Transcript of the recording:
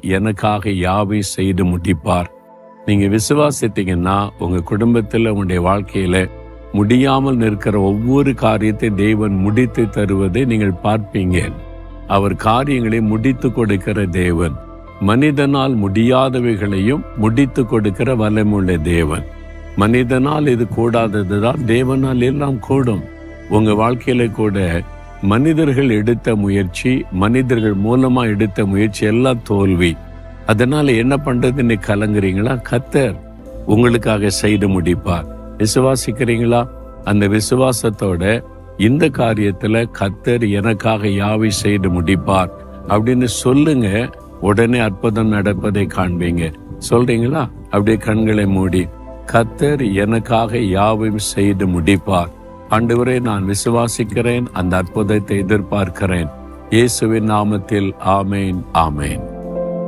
எனக்காக யாவை செய்து முடிப்பார். நீங்க விசுவாசித்தீங்கன்னா உங்க குடும்பத்துல, உங்களுடைய வாழ்க்கையில முடியாமல் நிற்கிற ஒவ்வொரு காரியத்தை தேவன் முடித்து தருவதை நீங்கள் பார்ப்பீங்க. அவர் காரியங்களை முடித்து கொடுக்கிற தேவன். மனிதனால் முடியாதவைகளையும் முடித்து கொடுக்கிற வல்லமையுள்ள தேவன். மனிதனால் இது கூடாததுதான் தேவனால் எல்லாம் கூடும். உங்க வாழ்க்கையில கூட மனிதர்கள் எடுத்த முயற்சி, மனிதர்கள் மூலமா எடுத்த முயற்சி எல்லாம் தோல்வி. அதனால என்ன பண்றதுன்னு கலங்குறீங்களா? கர்த்தர் உங்களுக்காக செய்து முடிப்பார். விசுவாசிக்கிறீங்களா? அந்த விசுவாசத்தோட இந்த காரியத்துல கர்த்தர் எனக்காக யாவை செய்து முடிப்பார் அப்படின்னு சொல்லுங்க. உடனே அற்புதம் நடப்பதை காண்பீங்க. சொல்றீங்களா? அப்படியே கண்களை மூடி, கர்த்தர் எனக்காக யாவையும் செய்து முடிப்பார். ஆண்டவரே, நான் விசுவாசிக்கிறேன், அந்த அற்புதத்தை எதிர்பார்க்கிறேன். இயேசுவின் நாமத்தில் ஆமேன், ஆமேன்.